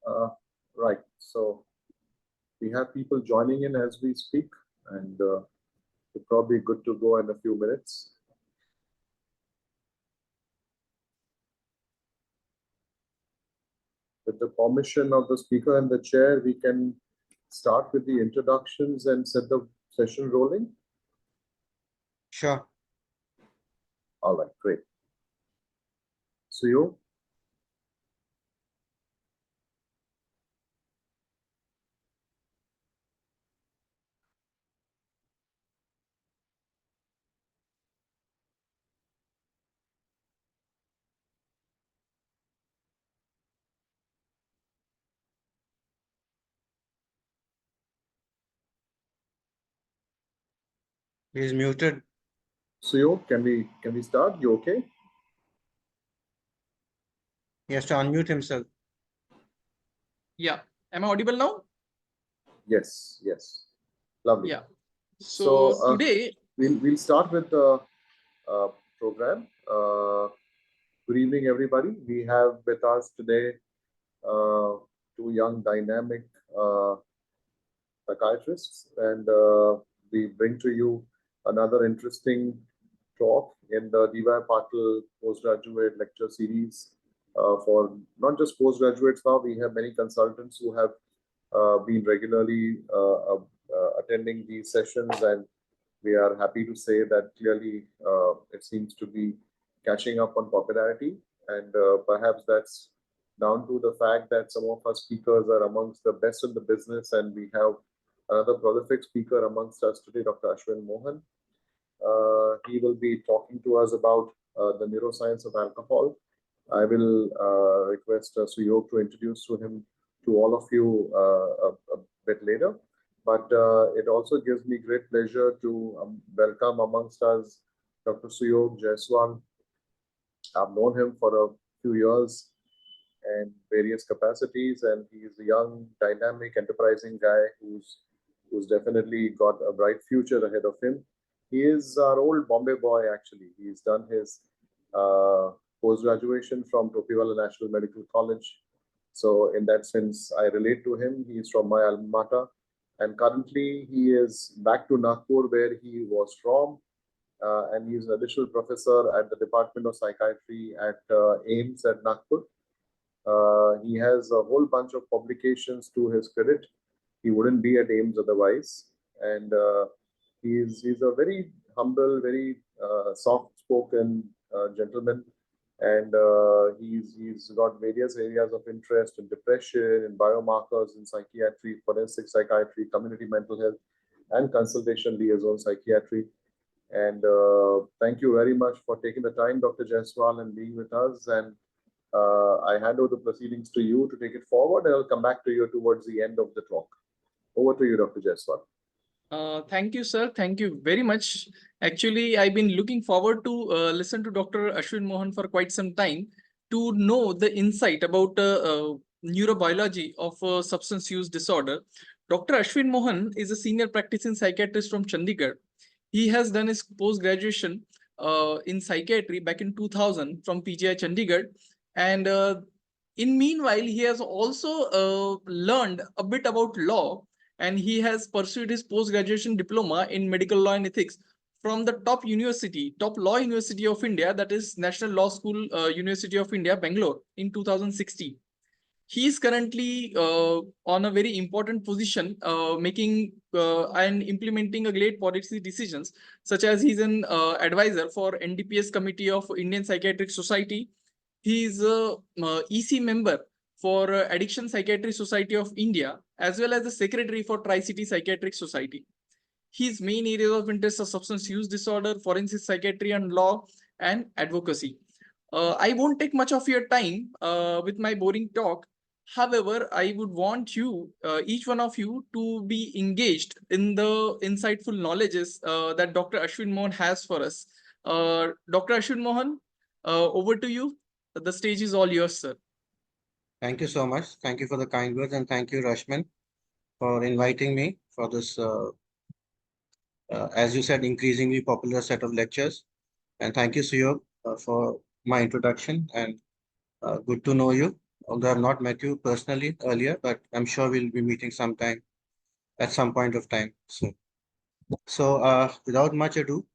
Uh, right. So we have people joining in as we speak, and we're probably good to go in a few minutes. With the permission of the speaker and the chair, we can start with the introductions and set the session rolling. Sure. All right, great. So you. He's muted. So you, can we start? You okay? He has to unmute himself. Yeah. Am I audible now? Yes, yes. Lovely. Yeah. So today we'll start with the program. Good evening, everybody. We have with us today two young, dynamic psychiatrists, and we bring to you another interesting talk in the D.Y. Patil postgraduate lecture series for not just postgraduates. Now we have many consultants who have been regularly attending these sessions, and we are happy to say that clearly it seems to be catching up on popularity, and perhaps that's down to the fact that some of our speakers are amongst the best in the business, and we have another prolific speaker amongst us today, Dr. ASHWIN Mohan. He will be talking to us about the neuroscience of alcohol. I will request Suyog to introduce to him to all of you a bit later. But it also gives me great pleasure to welcome amongst us Dr. Suyog Jaiswal. I've known him for a few years in various capacities, and he's a young, dynamic, enterprising guy who's definitely got a bright future ahead of him. He is our old Bombay boy, actually. He's done his post-graduation from Topiwala National Medical College. So in that sense, I relate to him. He's from my alma mater. And currently, he is back to Nagpur, where he was from. And he's an additional professor at the Department of Psychiatry at AIIMS at Nagpur. He has a whole bunch of publications to his credit. He wouldn't be at AIIMS otherwise. And he's a very humble, very soft-spoken gentleman. And he's got various areas of interest in depression, in biomarkers, in psychiatry, forensic psychiatry, community mental health, and consultation liaison psychiatry. And thank you very much for taking the time, Dr. Jaiswal, and being with us. And I hand over the proceedings to you to take it forward, and I'll come back to you towards the end of the talk. Over to you, Dr. Jaiswal. Thank you, sir. Thank you very much. Actually, I've been looking forward to listen to Dr. ASHWIN Mohan for quite some time to know the insight about neurobiology of substance use disorder. Dr. ASHWIN Mohan is a senior practicing psychiatrist from Chandigarh. He has done his post-graduation in psychiatry back in 2000 from PGI Chandigarh. And in meanwhile, he has also learned a bit about law, and he has pursued his post-graduation diploma in medical law and ethics from the top law university of India, that is National Law School University of India, Bangalore, in 2016. He is currently on a very important position, making and implementing a great policy decisions, such as he's an advisor for NDPS Committee of Indian Psychiatric Society. He is a EC member for Addiction Psychiatry Society of India, as well as the secretary for Tri-City Psychiatric Society. His main areas of interest are substance use disorder, forensic psychiatry and law, and advocacy. I won't take much of your time with my boring talk. However, I would want you, each one of you, to be engaged in the insightful knowledges that Dr. ASHWIN Mohan has for us. Dr. ASHWIN Mohan, over to you. The stage is all yours, sir. Thank you so much. Thank you for the kind words, and thank you, Rashman, for inviting me for this, as you said, increasingly popular set of lectures. And thank you, Suyog, for my introduction, and good to know you. although I've not met you personally earlier, but I'm sure we'll be meeting sometime at some point of time. So without much ado,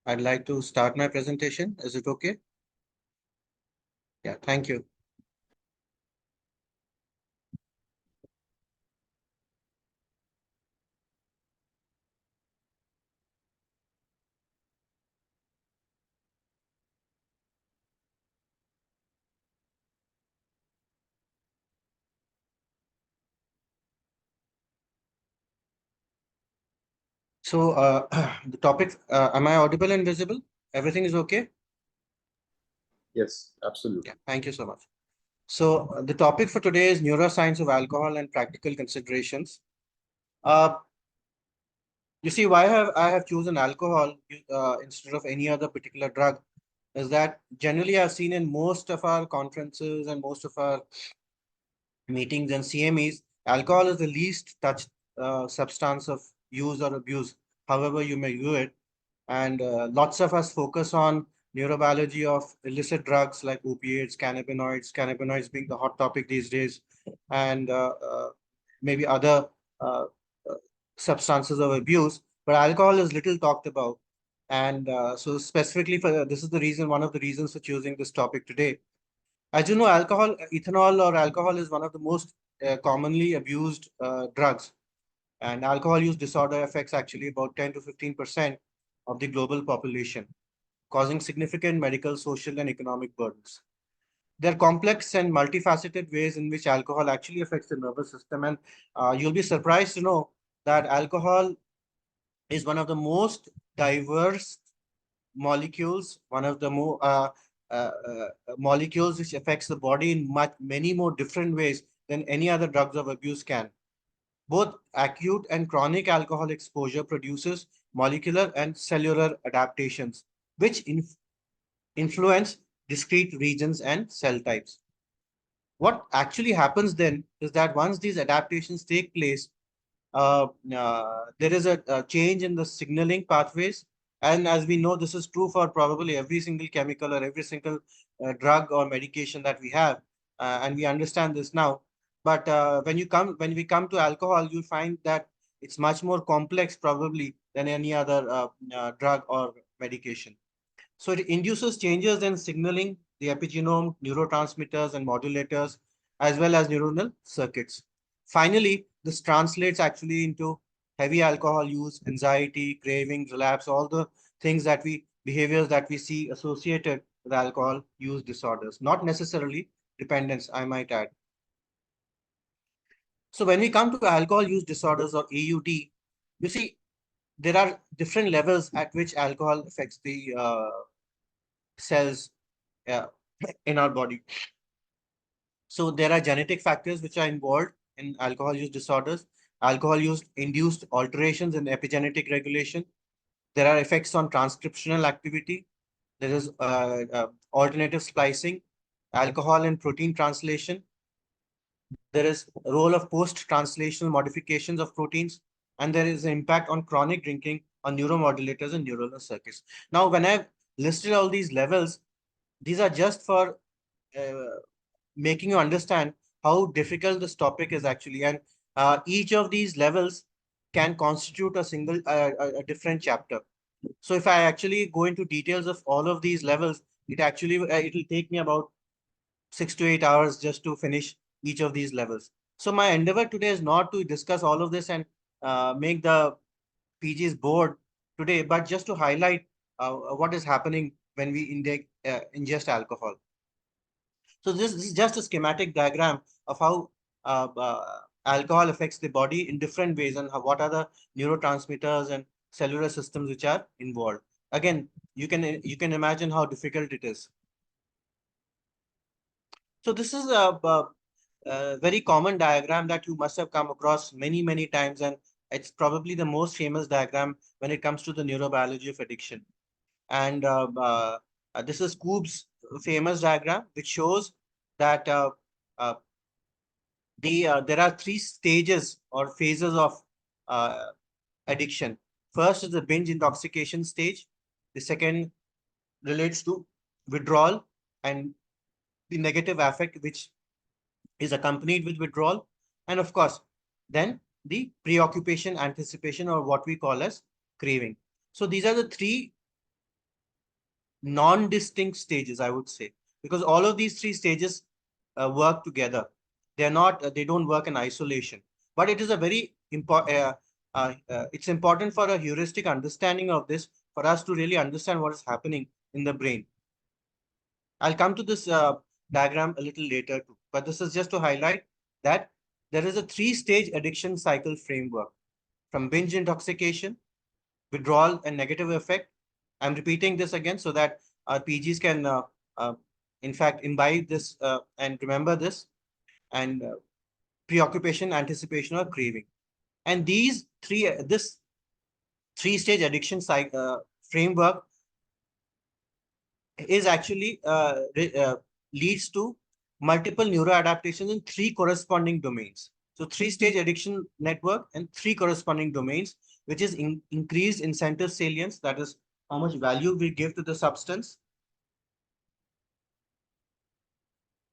I'd like to start my presentation. Is it okay? Yeah, thank you. So the topic, am I audible and visible? Everything is okay? Yes, absolutely. Yeah, thank you so much. So the topic for today is neuroscience of alcohol and practical considerations. Uh, you see, why have I have chosen alcohol instead of any other particular drug is that generally I've seen in most of our conferences and most of our meetings and CMEs, alcohol is the least touched substance of use or abuse, however you may view it. And lots of us focus on neurobiology of illicit drugs like opiates, cannabinoids being the hot topic these days, and maybe other uh, uh, substances of abuse. But alcohol is little talked about. And so specifically for this is the reason, one of the reasons for choosing this topic today. As you know, ethanol or alcohol is one of the most commonly abused drugs. And alcohol use disorder affects actually about 10 to 15% of the global population, causing significant medical, social, and economic burdens. There are complex and multifaceted ways in which alcohol actually affects the nervous system. And you'll be surprised to know that alcohol is one of the most diverse molecules, one of the more molecules which affects the body in many more different ways than any other drugs of abuse can. Both acute and chronic alcohol exposure produces molecular and cellular adaptations, which influence discrete regions and cell types. What actually happens then is that once these adaptations take place, there is a change in the signaling pathways. And as we know, this is true for probably every single chemical or every single drug or medication that we have. And we understand this now. But when we come to alcohol, you find that it's much more complex probably than any other drug or medication. So it induces changes in signaling, the epigenome, neurotransmitters and modulators, as well as neuronal circuits. Finally, this translates actually into heavy alcohol use, anxiety, craving, relapse, all the behaviors that we see associated with alcohol use disorders, not necessarily dependence, I might add. So when we come to alcohol use disorders or AUD, you see, there are different levels at which alcohol affects the cells uh, in our body. So there are genetic factors which are involved in alcohol use disorders. Alcohol use induced alterations in epigenetic regulation. There are effects on transcriptional activity. There is alternative splicing, alcohol and protein translation. There is a role of post-translational modifications of proteins, and there is an impact on chronic drinking on neuromodulators and neuronal circuits. Now, when I've listed all these levels, these are just for uh, making you understand how difficult this topic is actually. And each of these levels can constitute a single, a different chapter. So if I actually go into details of all of these levels, it'll take me about 6 to 8 hours just to finish each of these levels. So my endeavor today is not to discuss all of this and make the PGs bored today, but just to highlight what is happening when we ingest alcohol. So this is just a schematic diagram of how alcohol affects the body in different ways and what are the neurotransmitters and cellular systems which are involved. Again, you can imagine how difficult it is. So this is a very common diagram that you must have come across many times, and it's probably the most famous diagram when it comes to the neurobiology of addiction. And this is Koop's famous diagram, which shows that uh, there are three stages or phases of uh, addiction. First is the binge intoxication stage. The second relates to withdrawal and the negative affect which is accompanied with withdrawal. And of course, then the preoccupation, anticipation, or what we call as craving. So these are the three non-distinct stages, I would say, because all of these three stages work together. They're not, they don't work in isolation, but it is a very important, it's important for a heuristic understanding of this, for us to really understand what is happening in the brain. I'll come to this diagram a little later too, but this is just to highlight that there is a three-stage addiction cycle framework, from binge intoxication, withdrawal, and negative effect. I'm repeating this again so that our PGs can, in fact, imbibe this and remember this, and preoccupation, anticipation, or craving. And these three, this three-stage addiction framework is actually leads to multiple neuroadaptations in three corresponding domains. So three-stage addiction network and three corresponding domains, which is increased incentive salience, that is how much value we give to the substance,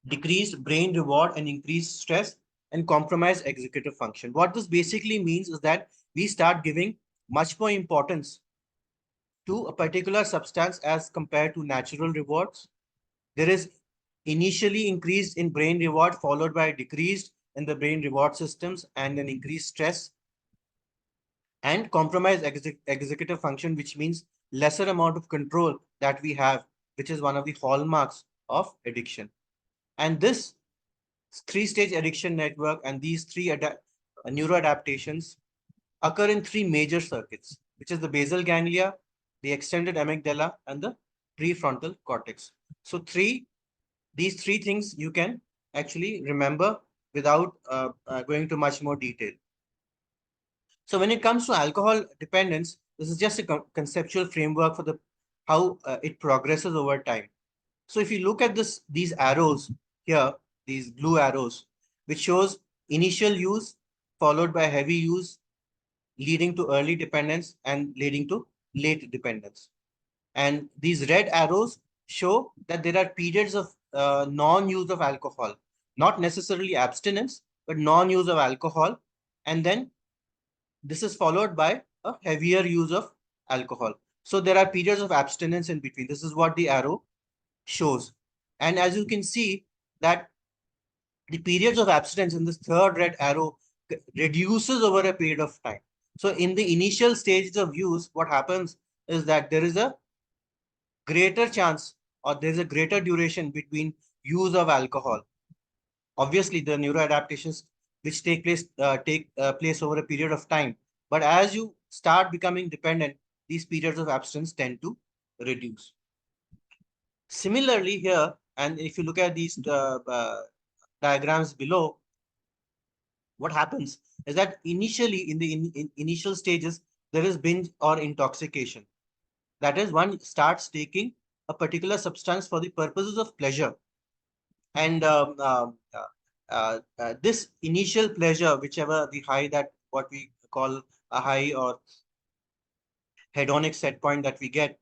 decreased brain reward and increased stress, and compromised executive function. What this basically means is that we start giving much more importance to a particular substance as compared to natural rewards. There is initially increased in brain reward, followed by decreased in the brain reward systems and an increased stress, and compromised executive function, which means lesser amount of control that we have, which is one of the hallmarks of addiction. And this three-stage addiction network and these three neuroadaptations occur in three major circuits, which is the basal ganglia, the extended amygdala, and the prefrontal cortex. So these three things you can actually remember without going to much more detail. So when it comes to alcohol dependence, this is just a conceptual framework for the how it progresses over time. So if you look at these arrows here, these blue arrows, which shows initial use followed by heavy use, leading to early dependence and leading to late dependence. And these red arrows show that there are periods of non-use of alcohol, not necessarily abstinence, but non-use of alcohol. And then this is followed by a heavier use of alcohol. So there are periods of abstinence in between. This is what the arrow shows. And as you can see that the periods of abstinence in this third red arrow reduces over a period of time. So in the initial stages of use, what happens is that there is a greater chance or there is a greater duration between use of alcohol. Obviously, the neuroadaptations which take place over a period of time. But as you start becoming dependent, these periods of abstinence tend to reduce. Similarly here, and if you look at these diagrams below, what happens is that initially in the initial stages, there is binge or intoxication. That is, one starts taking a particular substance for the purposes of pleasure. And this initial pleasure, whichever the high that what we call a high or hedonic set point that we get,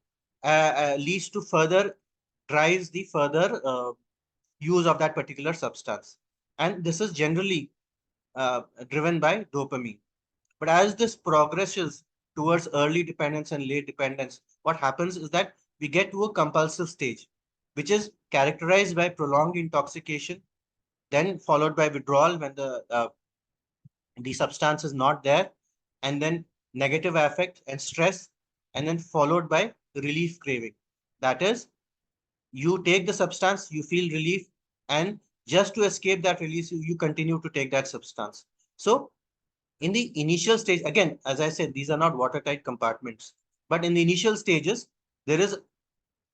leads to further, drives the further use of that particular substance. And this is generally driven by dopamine. But as this progresses towards early dependence and late dependence, what happens is that we get to a compulsive stage, which is characterized by prolonged intoxication, then followed by withdrawal when the substance is not there, and then negative affect and stress, and then followed by relief craving. That is, you take the substance, you feel relief, and just to escape that release, you continue to take that substance. So in the initial stage, again, as I said, these are not watertight compartments, but in the initial stages, there is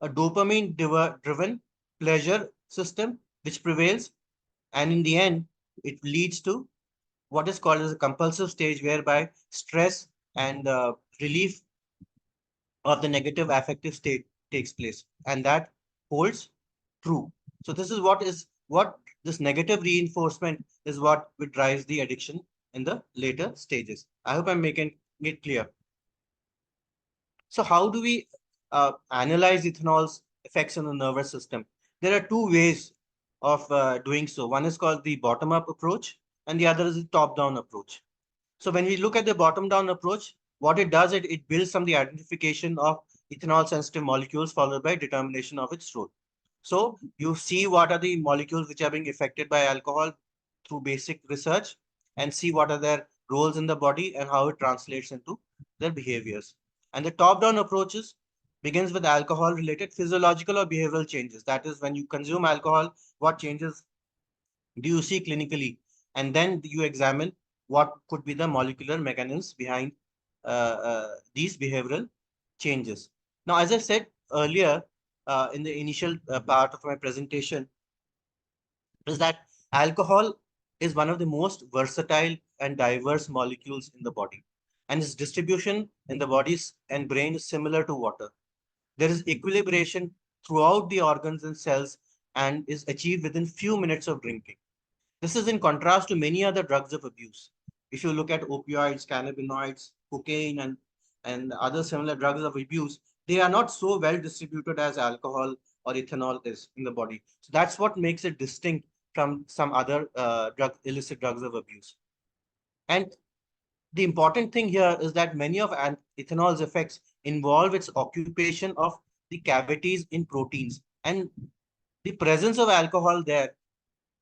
a dopamine driven pleasure system which prevails. And in the end, it leads to what is called as a compulsive stage, whereby stress and relief of the negative affective state takes place. And that holds true. So this is what this negative reinforcement is what drives the addiction in the later stages. I hope I'm making it clear. So how do we analyze ethanol's effects on the nervous system? There are two ways of doing so. One is called the bottom-up approach, and the other is the top-down approach. So when we look at the bottom-down approach, what it does, it builds from the identification of ethanol-sensitive molecules followed by determination of its role. So you see what are the molecules which are being affected by alcohol through basic research, and see what are their roles in the body and how it translates into their behaviors. And the top-down approaches begins with alcohol-related physiological or behavioral changes. That is, when you consume alcohol, what changes do you see clinically? And then you examine what could be the molecular mechanisms behind these behavioral changes. Now, as I said earlier in the initial part of my presentation, is that alcohol is one of the most versatile and diverse molecules in the body, and its distribution in the body and brain is similar to water. There is equilibration throughout the organs and cells and is achieved within few minutes of drinking. This is in contrast to many other drugs of abuse. If you look at opioids, cannabinoids, cocaine, and other similar drugs of abuse, they are not so well distributed as alcohol or ethanol is in the body. So that's what makes it distinct from some other illicit drugs of abuse. And the important thing here is that many of ethanol's effects involve its occupation of the cavities in proteins, and the presence of alcohol there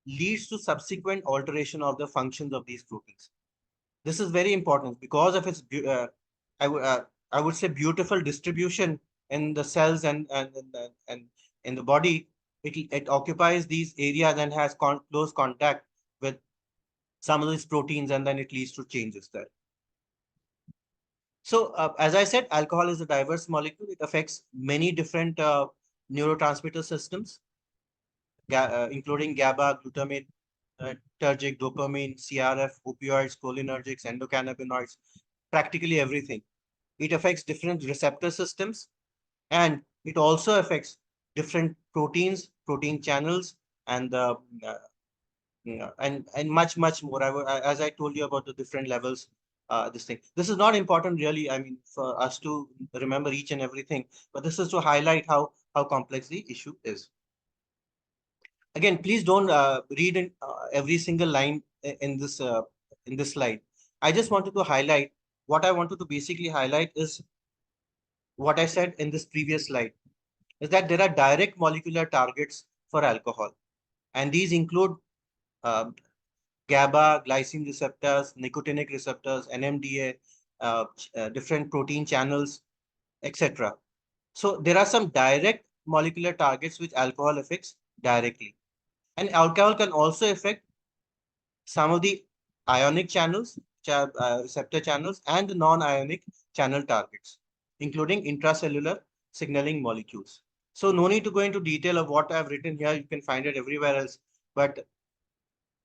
leads to subsequent alteration of the functions of these proteins. This is very important because of its, I would say, beautiful distribution in the cells and in the body. It occupies these areas and has close contact with some of these proteins, and then it leads to changes there. So, as I said, alcohol is a diverse molecule. It affects many different neurotransmitter systems, including GABA, glutamate, tergic, dopamine, CRF, opioids, cholinergics, endocannabinoids, practically everything. It affects different receptor systems, and it also affects different proteins, protein channels, and and much more. As I told you about the different levels. This is not important really. I mean, for us to remember each and everything, but this is to highlight how complex the issue is. Again, please don't read in, every single line in this slide. I just wanted to highlight what I wanted to basically highlight is what I said in this previous slide, is that there are direct molecular targets for alcohol, and these include GABA, glycine receptors, nicotinic receptors, NMDA, different protein channels, etc. So there are some direct molecular targets which alcohol affects directly. And alcohol can also affect some of the ionic channels, which are receptor channels, and the non-ionic channel targets, including intracellular signaling molecules. So no need to go into detail of what I've written here. You can find it everywhere else. But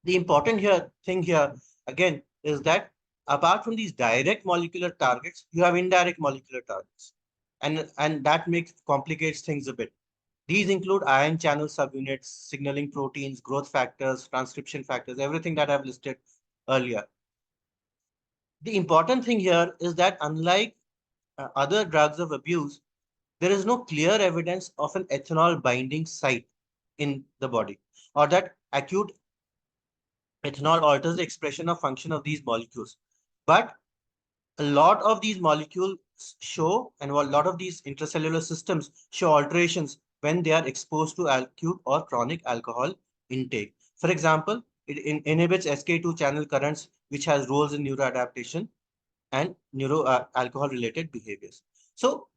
the important thing here, again, is that apart from these direct molecular targets, you have indirect molecular targets. And that complicates things a bit. These include ion channel subunits, signaling proteins, growth factors, transcription factors, everything that I've listed earlier. The important thing here is that unlike other drugs of abuse, there is no clear evidence of an ethanol binding site in the body, or that acute ethanol alters the expression of function of these molecules. But a lot of these molecules show, and a lot of these intracellular systems show alterations when they are exposed to acute or chronic alcohol intake. For example, it inhibits SK2 channel currents, which has roles in neuroadaptation and alcohol related behaviors. So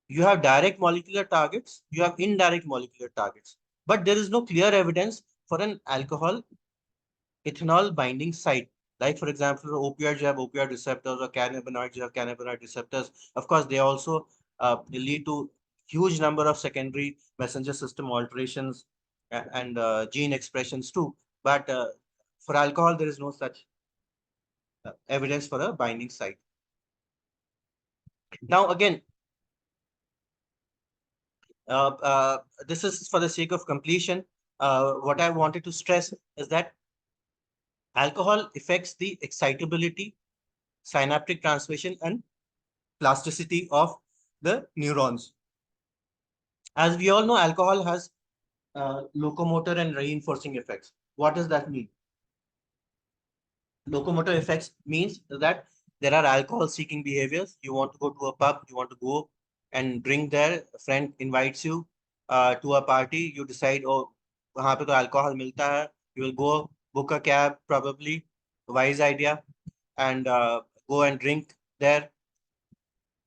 you have direct molecular targets, you have indirect molecular targets, but there is no clear evidence for an alcohol ethanol binding site. Like, for example, opioids, you have opioid receptors, or cannabinoids, you have cannabinoid receptors. Of course, they also lead to huge number of secondary messenger system alterations and gene expressions too. But for alcohol, there is no such evidence for a binding site. Now, again, this is for the sake of completion. What I wanted to stress is that alcohol affects the excitability, synaptic transmission, and plasticity of the neurons. As we all know, alcohol has locomotor and reinforcing effects. What does that mean? Locomotor effects means that there are alcohol seeking behaviors. You want to go to a pub, you want to go and drink there. A friend invites you to a party. You decide, oh, वहाँ पे तो alcohol मिलता है. You will go book a cab, probably wise idea, and go and drink there.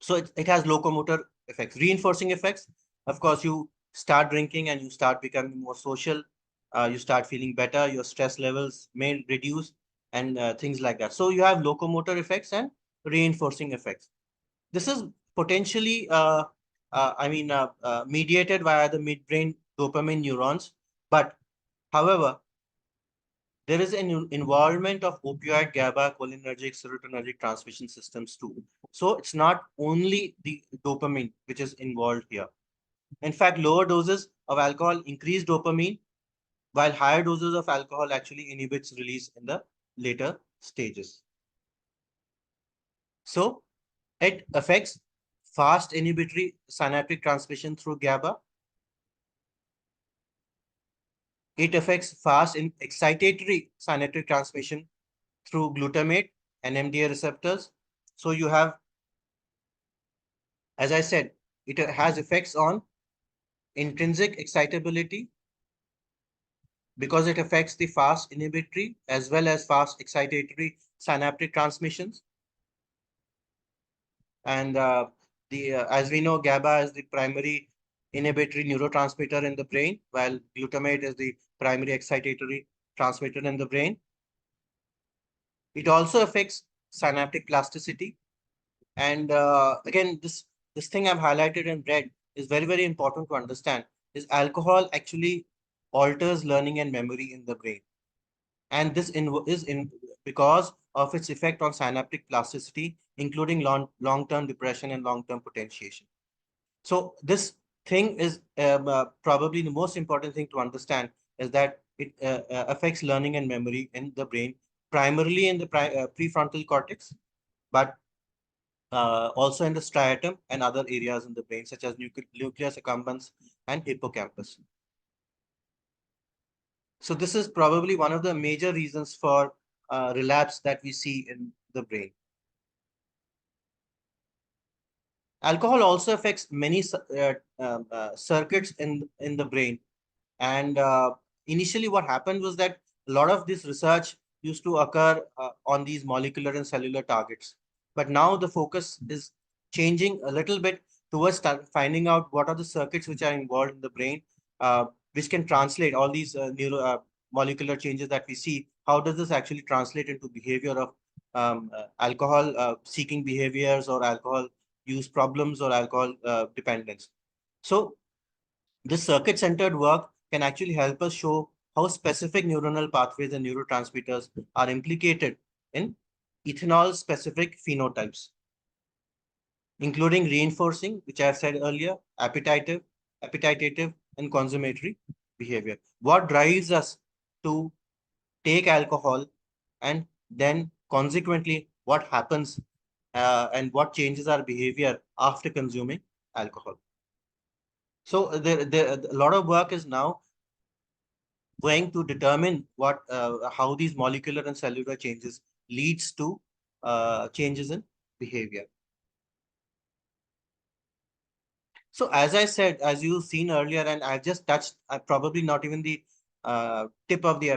So it has locomotor effects. Reinforcing effects, of course, you start drinking and you start becoming more social. You start feeling better. Your stress levels may reduce and things like that. So you have locomotor effects and reinforcing effects. This is potentially, mediated via the midbrain dopamine neurons. But however, there is an involvement of opioid, GABA, cholinergic, serotonergic transmission systems too. So it's not only the dopamine which is involved here. In fact, lower doses of alcohol increase dopamine, while higher doses of alcohol actually inhibits release in the later stages. So it affects fast inhibitory synaptic transmission through GABA. It affects fast in excitatory synaptic transmission through glutamate and NMDA receptors. So you have, as I said, it has effects on intrinsic excitability because it affects the fast inhibitory as well as fast excitatory synaptic transmissions. And as we know, GABA is the primary inhibitory neurotransmitter in the brain, while glutamate is the primary excitatory transmitter in the brain. It also affects synaptic plasticity. And again, this thing I've highlighted in red is very, very important to understand, is alcohol actually alters learning and memory in the brain. And this is because of its effect on synaptic plasticity, including long-term depression and long-term potentiation. So this thing is probably the most important thing to understand, is that it affects learning and memory in the brain, primarily in the prefrontal cortex, but also in the striatum and other areas in the brain, such as nucleus accumbens and hippocampus. So this is probably one of the major reasons for relapse that we see in the brain. Alcohol also affects many circuits in the brain. And initially what happened was that a lot of this research used to occur on these molecular and cellular targets. But now the focus is changing a little bit towards finding out what are the circuits which are involved in the brain, which can translate all these molecular changes that we see. How does this actually translate into behavior of alcohol seeking behaviors or alcohol use problems or alcohol dependence? So this circuit-centered work can actually help us show how specific neuronal pathways and neurotransmitters are implicated in ethanol-specific phenotypes, including reinforcing, which I've said earlier, appetitive, and consummatory behavior. What drives us to take alcohol, and then consequently what happens and what changes our behavior after consuming alcohol. So a lot of work is now going to determine how these molecular and cellular changes leads to changes in behavior. So as I said, as you've seen earlier, and I've just touched, probably not even the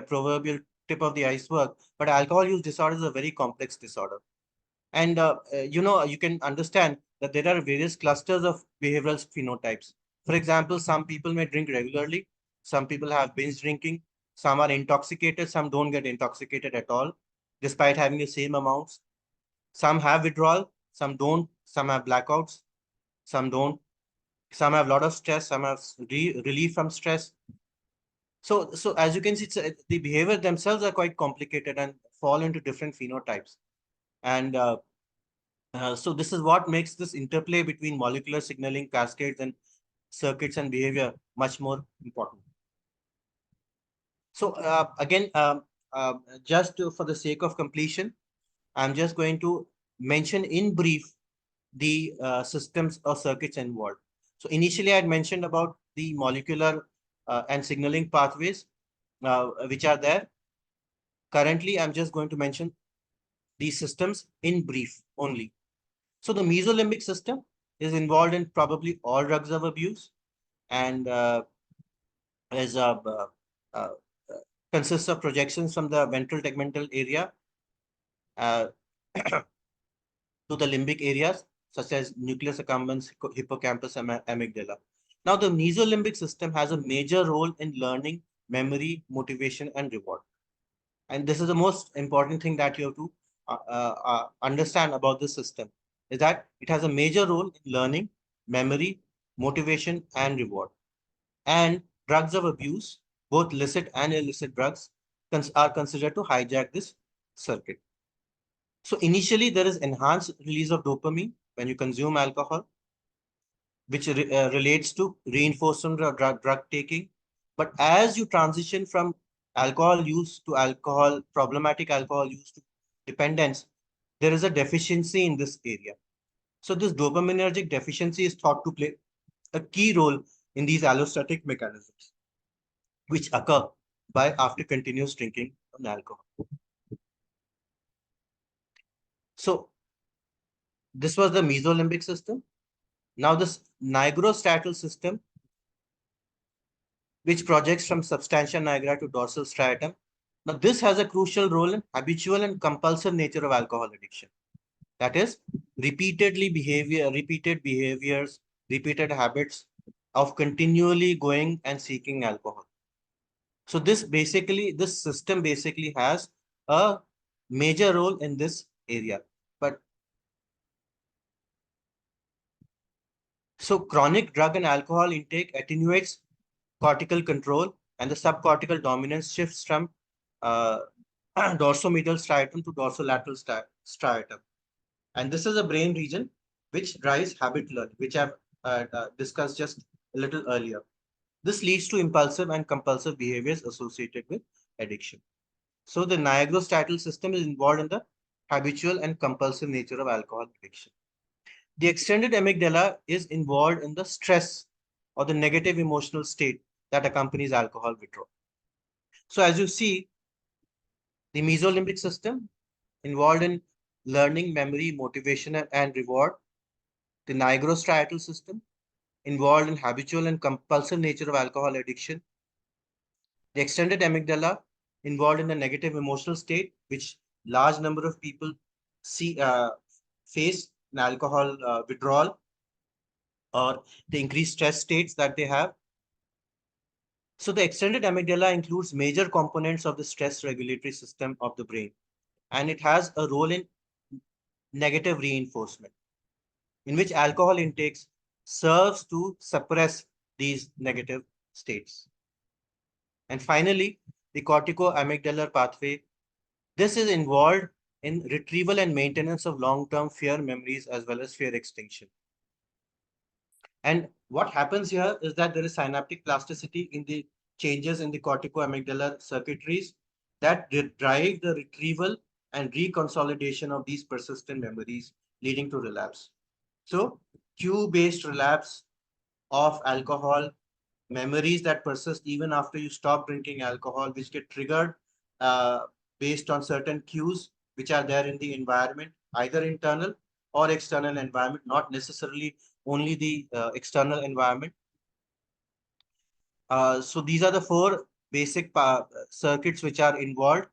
proverbial tip of the iceberg, but alcohol use disorder is a very complex disorder. And you can understand that there are various clusters of behavioral phenotypes. For example, some people may drink regularly, some people have binge drinking, some are intoxicated, some don't get intoxicated at all, despite having the same amounts. Some have withdrawal, some don't, some have blackouts, some don't. Some have a lot of stress, some have relief from stress. So as you can see, the behavior themselves are quite complicated and fall into different phenotypes. And so this is what makes this interplay between molecular signaling cascades and circuits and behavior much more important. So again, for the sake of completion, I'm just going to mention in brief the systems or circuits involved. So initially I had mentioned about the molecular and signaling pathways which are there. Currently, I'm just going to mention these systems in brief only. So the mesolimbic system is involved in probably all drugs of abuse, and is uh, consists of projections from the ventral tegmental area uh, to the limbic areas such as nucleus accumbens, hippocampus, and amygdala. Now, the mesolimbic system has a major role in learning, memory, motivation, and reward. And this is the most important thing that you have to understand about this system, is that it has a major role in learning, memory, motivation, and reward. And drugs of abuse, both licit and illicit drugs, are considered to hijack this circuit. So initially, there is enhanced release of dopamine when you consume alcohol, which relates to reinforcement of drug taking. But as you transition from alcohol use to problematic alcohol use to dependence, there is a deficiency in this area. So this dopaminergic deficiency is thought to play a key role in these allostatic mechanisms, which occur by after continuous drinking of alcohol. So this was the mesolimbic system. Now this nigrostriatal system, which projects from substantia nigra to dorsal striatum. Now this has a crucial role in habitual and compulsive nature of alcohol addiction. That is, repeated behaviors, repeated habits of continually going and seeking alcohol. So this system basically has a major role in this area. But so chronic drug and alcohol intake attenuates cortical control, and the subcortical dominance shifts from dorsomedial striatum to dorsolateral striatum. And this is a brain region which drives habit learning, which I've discussed just a little earlier. This leads to impulsive and compulsive behaviors associated with addiction. So the nigrostriatal system is involved in the habitual and compulsive nature of alcohol addiction. The extended amygdala is involved in the stress or the negative emotional state that accompanies alcohol withdrawal. So as you see, the mesolimbic system involved in learning, memory, motivation, and reward. The nigrostriatal system involved in habitual and compulsive nature of alcohol addiction. The extended amygdala involved in the negative emotional state, which large number of people face in alcohol withdrawal, or the increased stress states that they have. So the extended amygdala includes major components of the stress regulatory system of the brain, and it has a role in negative reinforcement, in which alcohol intakes serves to suppress these negative states. And finally, the cortico-amygdalar pathway. This is involved in retrieval and maintenance of long-term fear memories as well as fear extinction. And what happens here is that there is synaptic plasticity in the changes in the cortico-amygdalar circuitries that drive the retrieval and reconsolidation of these persistent memories, leading to relapse. So cue-based relapse of alcohol, memories that persist even after you stop drinking alcohol, which get triggered based on certain cues which are there in the environment, either internal or external environment, not necessarily only the external environment. So these are the four basic circuits which are involved.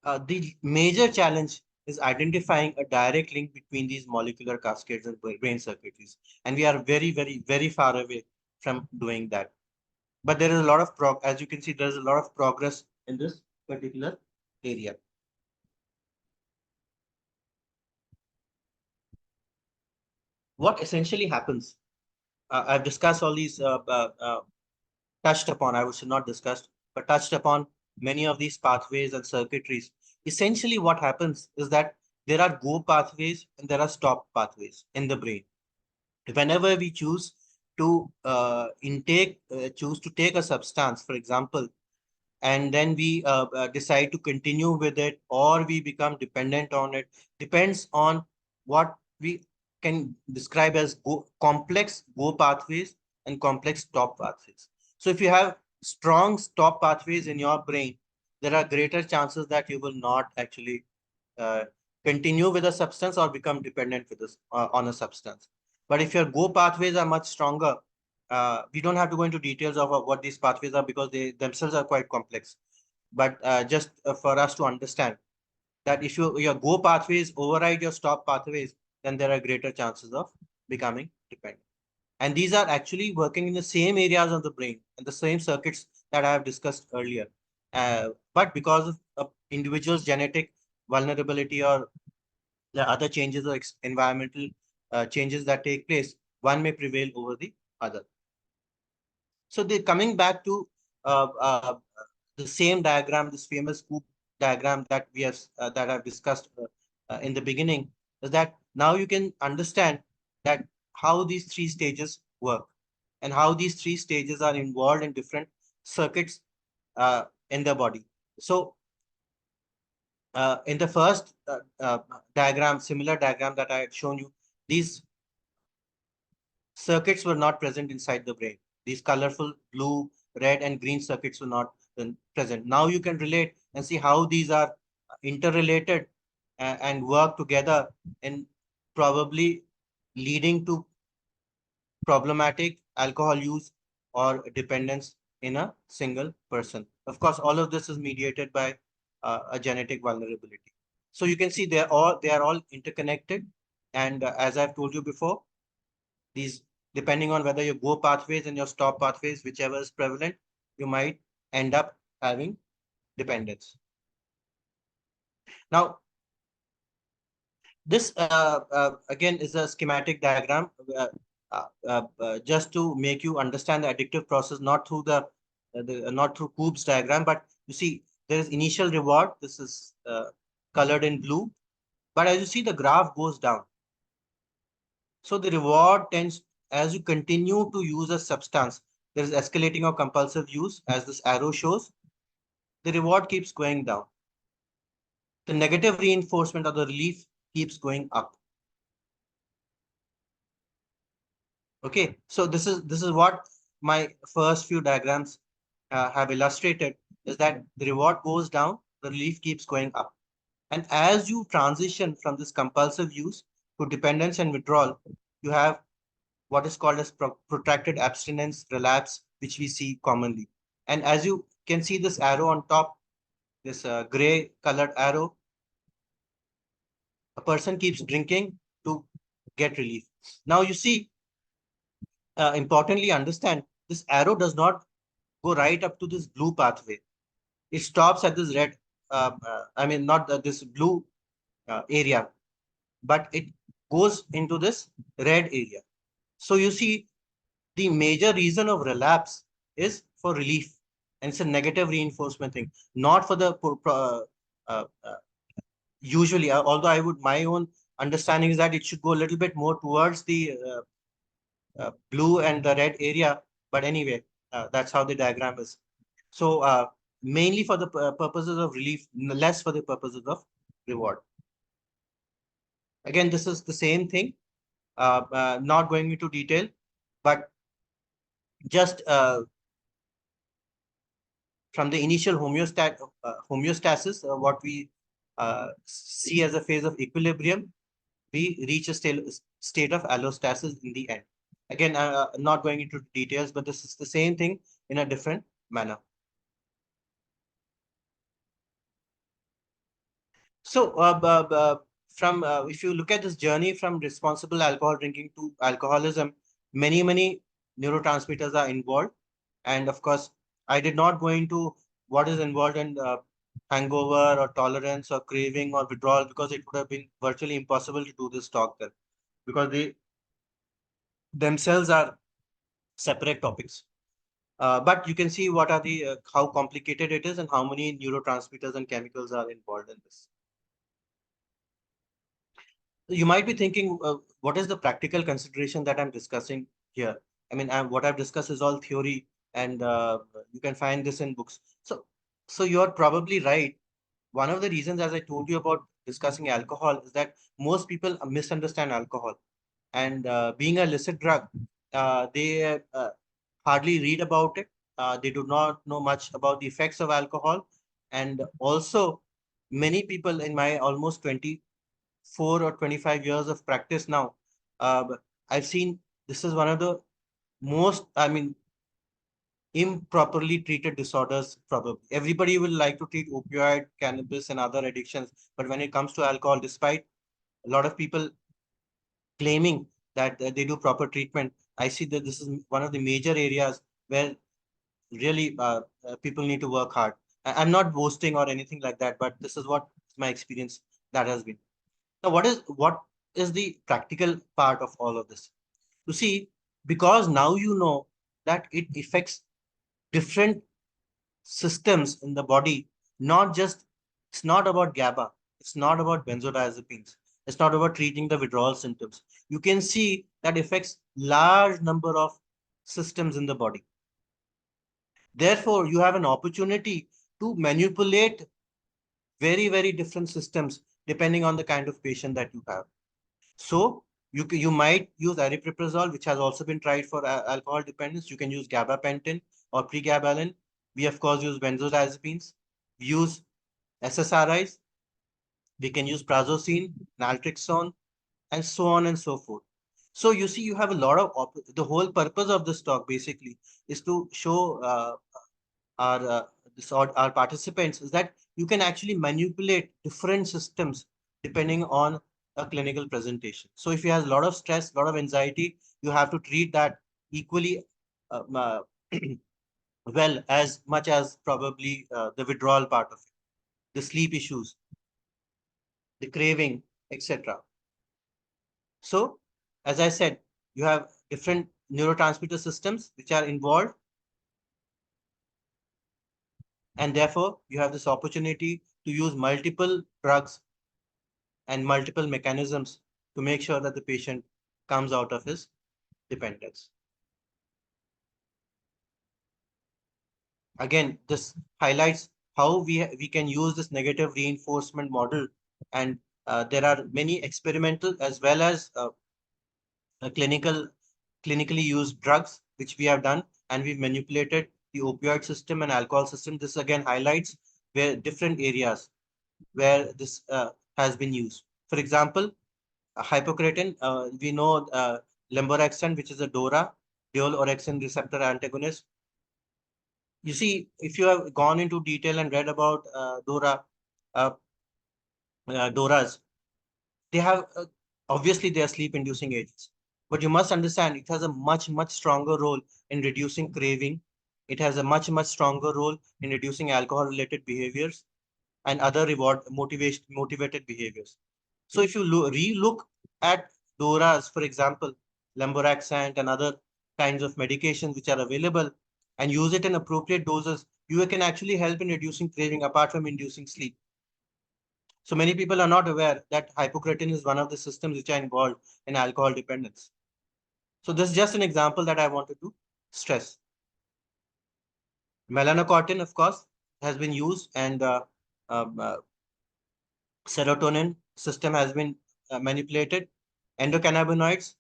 The major challenge is identifying a direct link between these molecular cascades and brain circuitries. And we are very, very, very far away from doing that. But there is a lot of as you can see, there's a lot of progress in this particular area. What essentially happens? I've discussed all these, touched upon, I should not discussed, but touched upon many of these pathways and circuitries. Essentially, what happens is that there are go pathways and there are stop pathways in the brain. Whenever we choose to choose to take a substance, for example, and then we decide to continue with it, or we become dependent on it, depends on what we can describe as complex go pathways and complex stop pathways. So if you have strong stop pathways in your brain, there are greater chances that you will not actually uh, continue with a substance or become dependent with this on a substance. But if your go pathways are much stronger, we don't have to go into details of what these pathways are because they themselves are quite complex. But just for us to understand that if your go pathways override your stop pathways, then there are greater chances of becoming dependent. And these are actually working in the same areas of the brain and the same circuits that I have discussed earlier. But because of individual's genetic vulnerability or the other changes or environmental changes that take place, one may prevail over the other. So they coming back to uh, uh, the same diagram, this famous Coop diagram that we have that I've discussed in the beginning, is that now you can understand that how these three stages work and how these three stages are involved in different circuits in the body. So in the first diagram, similar diagram that I had shown you, these circuits were not present inside the brain. These colorful blue, red, and green circuits were not present. Now you can relate and see how these are interrelated and work together in probably leading to problematic alcohol use or dependence in a single person. Of course, all of this is mediated by a genetic vulnerability. So you can see they are all interconnected, and as I've told you before, these depending on whether your go pathways and your stop pathways, whichever is prevalent, you might end up having dependence. Now, this again is a schematic diagram just to make you understand the addictive process, not through not through Coop's diagram, but you see there is initial reward. This is colored in blue, but as you see, the graph goes down. So the reward tends, as you continue to use a substance, there is escalating or compulsive use, as this arrow shows. The reward keeps going down. The negative reinforcement or the relief keeps going up. Okay, so this is what my first few diagrams have illustrated, is that the reward goes down, the relief keeps going up. And as you transition from this compulsive use to dependence and withdrawal, you have what is called as protracted abstinence relapse, which we see commonly. And as you can see this arrow on top, this gray colored arrow, a person keeps drinking to get relief. Now you see, importantly understand, this arrow does not go right up to this blue pathway. It stops at this red, I mean, not this blue area, but it goes into this red area. So you see, the major reason of relapse is for relief, and it's a negative reinforcement thing, not for the usually. Although my own understanding is that it should go a little bit more towards the blue and the red area. But anyway, that's how the diagram is. So mainly for the purposes of relief, less for the purposes of reward. Again, this is the same thing. Not going into detail, but just from the initial homeostasis, what we see as a phase of equilibrium, we reach a state of allostasis in the end. Again, not going into details, but this is the same thing in a different manner. So, from if you look at this journey from responsible alcohol drinking to alcoholism, many neurotransmitters are involved, and of course, I did not go into what is involved in hangover or tolerance or craving or withdrawal, because it would have been virtually impossible to do this talk there, because they themselves are separate topics. But you can see what are the how complicated it is and how many neurotransmitters and chemicals are involved in this. You might be thinking, what is the practical consideration that I'm discussing here? I mean, what I've discussed is all theory, and you can find this in books. So you're probably right. One of the reasons, as I told you about discussing alcohol, is that most people misunderstand alcohol. And being a illicit drug, they hardly read about it. They do not know much about the effects of alcohol. And also, many people in my almost 24 or 25 years of practice now, I've seen this is one of the most, improperly treated disorders. Probably everybody will like to treat opioid, cannabis, and other addictions, but when it comes to alcohol, despite a lot of people claiming that they do proper treatment, I see that this is one of the major areas where really people need to work hard. I'm not boasting or anything like that, but this is what my experience that has been. Now, what is the practical part of all of this? You see, because now you know that it affects different systems in the body, not just, it's not about GABA, it's not about benzodiazepines, it's not about treating the withdrawal symptoms. You can see that affects large number of systems in the body. Therefore, you have an opportunity to manipulate very different systems depending on the kind of patient that you have. So you might use aripiprazole, which has also been tried for alcohol dependence. You can use gabapentin or pregabalin. We of course use benzodiazepines. We use SSRIs. We can use prazosin, naltrexone, and so on and so forth. So you see, you have a lot of the whole purpose of this talk basically is to show our our participants is that you can actually manipulate different systems depending on a clinical presentation. So if you have a lot of stress, a lot of anxiety, you have to treat that equally well as much as probably the withdrawal part of it, the sleep issues, the craving, etc. So as I said, you have different neurotransmitter systems which are involved, and therefore you have this opportunity to use multiple drugs and multiple mechanisms to make sure that the patient comes out of his dependence. Again, this highlights how we can use this negative reinforcement model, and there are many experimental as well as clinically used drugs which we have done, and we've manipulated the opioid system and alcohol system. This again highlights where different areas where this has been used. For example, hypocretin, we know lemborexant, which is a DORA, dual orexin receptor antagonist. You see, if you have gone into detail and read about uh, DORAs, they have obviously they are sleep-inducing agents, but you must understand it has a much stronger role in reducing craving. It has a much stronger role in reducing alcohol-related behaviors and other motivated behaviors. So if you re-look at DORAs, for example, lemborexant and other kinds of medications which are available, and use it in appropriate doses, you can actually help in reducing craving apart from inducing sleep. So many people are not aware that hypocretin is one of the systems which are involved in alcohol dependence. So this is just an example that I wanted to stress. Melanocortin, of course, has been used, and um, uh, serotonin system has been manipulated. Endocannabinoids,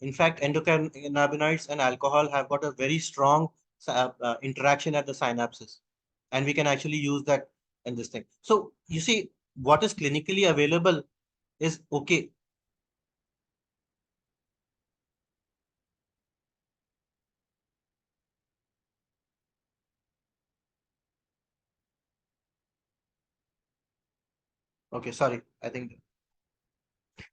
in fact, endocannabinoids and alcohol have got a very strong interaction at the synapses, and we can actually use that in this thing. So you see, what is clinically available is okay. Okay, sorry, I think.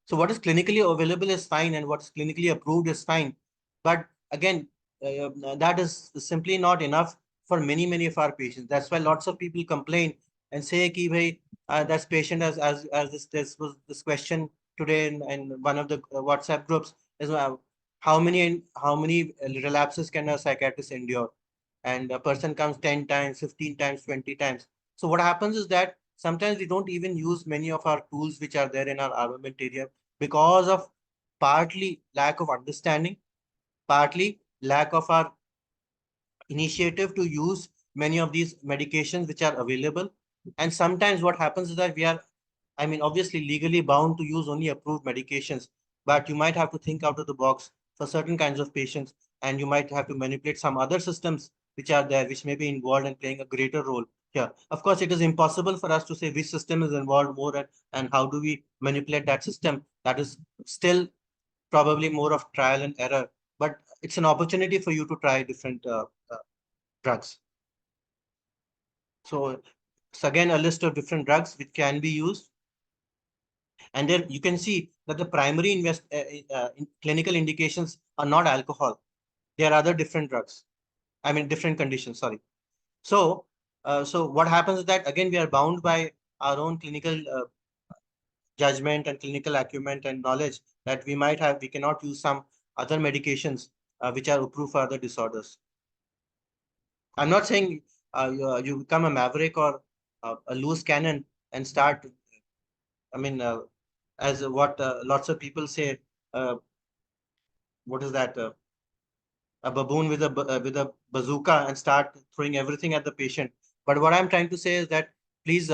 So what is clinically available is fine, and what's clinically approved is fine. But again, that is simply not enough for many of our patients. That's why lots of people complain and say, "Ki bhai, that's patient as this was this question today in one of the WhatsApp groups is how many relapses can a psychiatrist endure?" And a person comes 10 times, 15 times, 20 times. So what happens is that sometimes we don't even use many of our tools which are there in our armamentarium because of partly lack of understanding, partly lack of our initiative to use many of these medications which are available. And sometimes what happens is that we are, obviously legally bound to use only approved medications, but you might have to think out of the box for certain kinds of patients, and you might have to manipulate some other systems which are there, which may be involved in playing a greater role here. Of course, it is impossible for us to say which system is involved more and how do we manipulate that system. That is still probably more of trial and error, but it's an opportunity for you to try different drugs. So it's again a list of different drugs which can be used. And there you can see that the primary clinical indications are not alcohol. There are other different drugs. I mean, different conditions, sorry. So, so what happens is that, again, we are bound by our own clinical judgment and clinical acumen and knowledge that we might have, we cannot use some other medications which are approved for other disorders. I'm not saying you become a maverick or a loose cannon and start, I mean, as what lots of people say, what is that? A baboon with a bazooka and start throwing everything at the patient. But what I'm trying to say is that please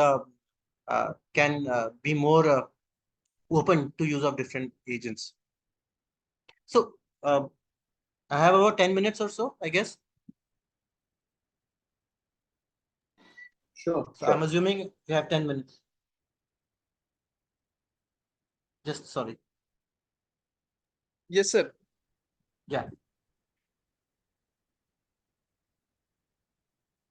can be more open to use of different agents. So I have about 10 minutes or so, I guess. Sure. So I'm assuming you have 10 minutes. Just sorry. Yes, sir. Yeah.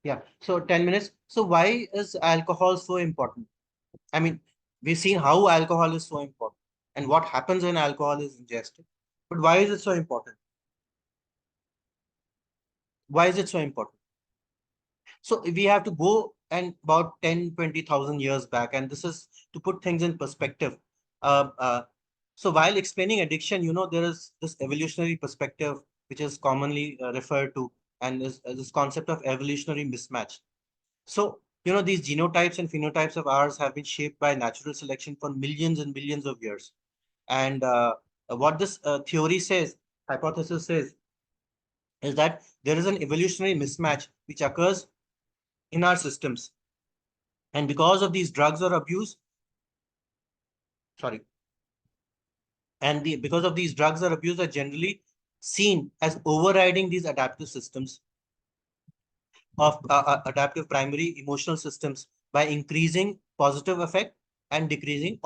Yeah. So 10 minutes. So why is alcohol so important? I mean, we've seen how alcohol is so important and what happens when alcohol is ingested. But why is it so important? Why is it so important? So we have to go and about 10, 20,000 years back, and this is to put things in perspective. Uh, uh, so while explaining addiction, you know, there is this evolutionary perspective, which is commonly referred to, and is this concept of evolutionary mismatch. So, you know, these genotypes and phenotypes of ours have been shaped by natural selection for millions and millions of years. And what this theory says, hypothesis says, is that there is an evolutionary mismatch which occurs in our systems. And because of these drugs or abuse, sorry, because of these drugs or abuse are generally seen as overriding these adaptive systems of adaptive primary emotional systems by increasing positive effect and decreasing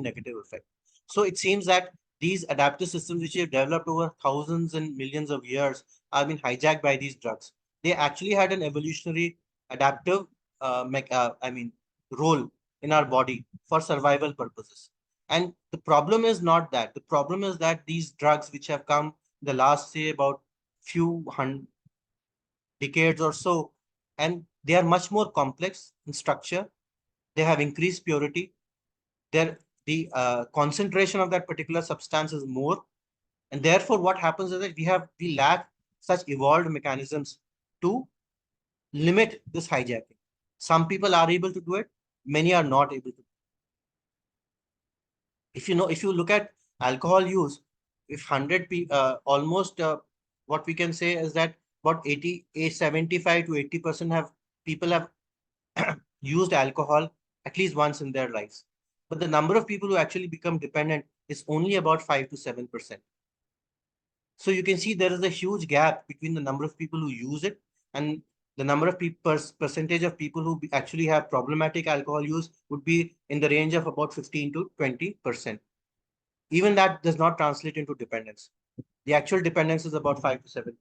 negative effect. So it seems that these adaptive systems which have developed over thousands and millions of years have been hijacked by these drugs. They actually had an evolutionary adaptive role in our body for survival purposes. And the problem is not that. The problem is that these drugs which have come the last, say, about few hundred decades or so, and they are much more complex in structure. They have increased purity. The concentration of that particular substance is more, and therefore what happens is that we lack such evolved mechanisms to limit this hijacking. Some people are able to do it, many are not able to. If you look at alcohol use, if 100 people, almost what we can say is that about 75 to 80% people have used alcohol at least once in their lives. But the number of people who actually become dependent is only about 5 to 7%. So you can see there is a huge gap between the number of people who use it and the number of percentage of people who actually have problematic alcohol use would be in the range of about 15 to 20%. Even that does not translate into dependence. The actual dependence is about 5 to 7%.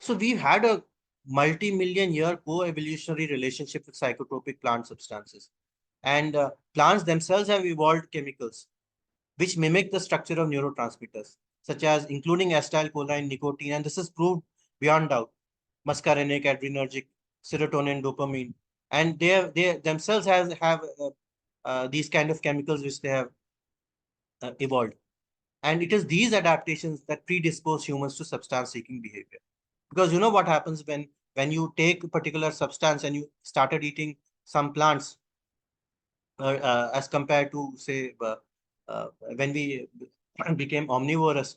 So we've had a multi-million year co-evolutionary relationship with psychotropic plant substances. And plants themselves have evolved chemicals which mimic the structure of neurotransmitters, such as including acetylcholine, nicotine, and this is proved beyond doubt, muscarinic, adrenergic, serotonin, dopamine. And they themselves have these kind of chemicals which they have evolved. And it is these adaptations that predispose humans to substance-seeking behavior. Because you know what happens when you take a particular substance and you started eating some plants as compared to, say, when we became omnivorous,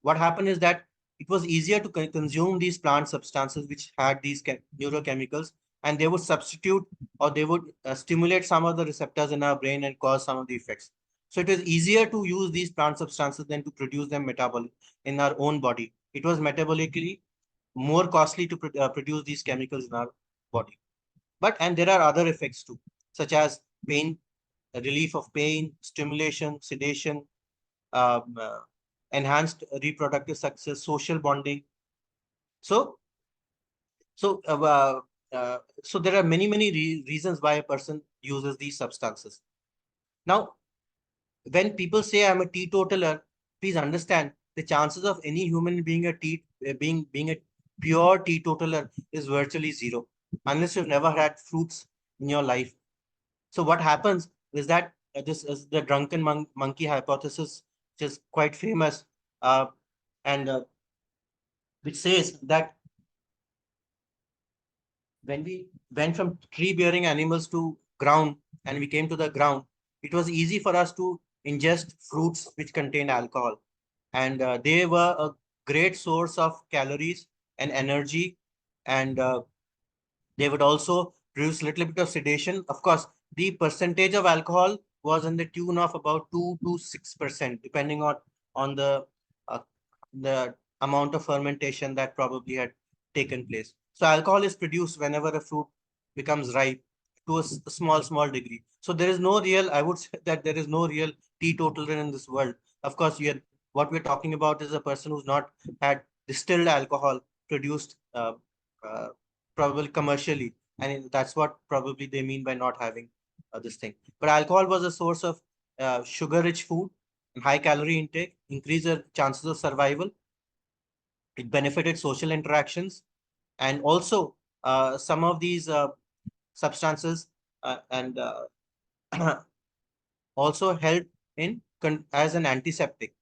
what happened is that it was easier to consume these plant substances which had these neurochemicals, and they would substitute or they would stimulate some of the receptors in our brain and cause some of the effects. So it was easier to use these plant substances than to produce them metabolically in our own body. It was metabolically more costly to produce these chemicals in our body. And there are other effects too, such as pain, relief of pain, stimulation, sedation, um, uh, enhanced reproductive success, social bonding. So, so, uh, uh, so there are many reasons why a person uses these substances. Now, when people say I'm a teetotaler, please understand the chances of any human being being a pure teetotaler is virtually zero, unless you've never had fruits in your life. So what happens is that this is the drunken monkey hypothesis, which is quite famous, and which says that when we went from tree-bearing animals to ground and we came to the ground, it was easy for us to ingest fruits which contained alcohol. And they were a great source of calories and energy. And they would also produce a little bit of sedation. Of course, the percentage of alcohol was in the tune of about 2 to 6%, depending on uh, the amount of fermentation that probably had taken place. So alcohol is produced whenever a fruit becomes ripe to a small degree. So there is no real, I would say that there is no real teetotaler in this world. Of course, what we're talking about is a person who's not had distilled alcohol produced uh, probably commercially, and that's what probably they mean by not having this thing. But alcohol was a source of sugar-rich food and high calorie intake, increased the chances of survival. It benefited social interactions, and also some of these substances and also help in as an antiseptic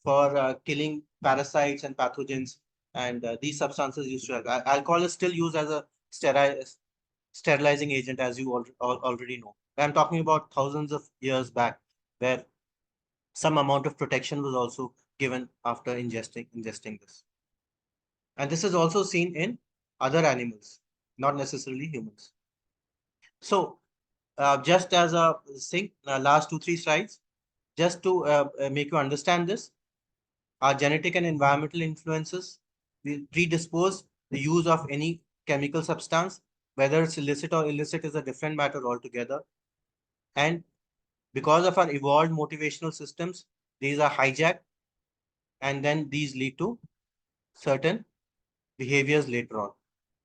for killing parasites and pathogens. And these substances used to help. Alcohol is still used as a sterilizing agent, as you already know. I'm talking about thousands of years back, where some amount of protection was also given after ingesting this. And this is also seen in other animals, not necessarily humans. So just as a thing, last 2-3 slides, just to make you understand this, our genetic and environmental influences will predispose the use of any chemical substance, whether it's illicit or illicit is a different matter altogether. And because of our evolved motivational systems, these are hijacked, and then these lead to certain behaviors later on.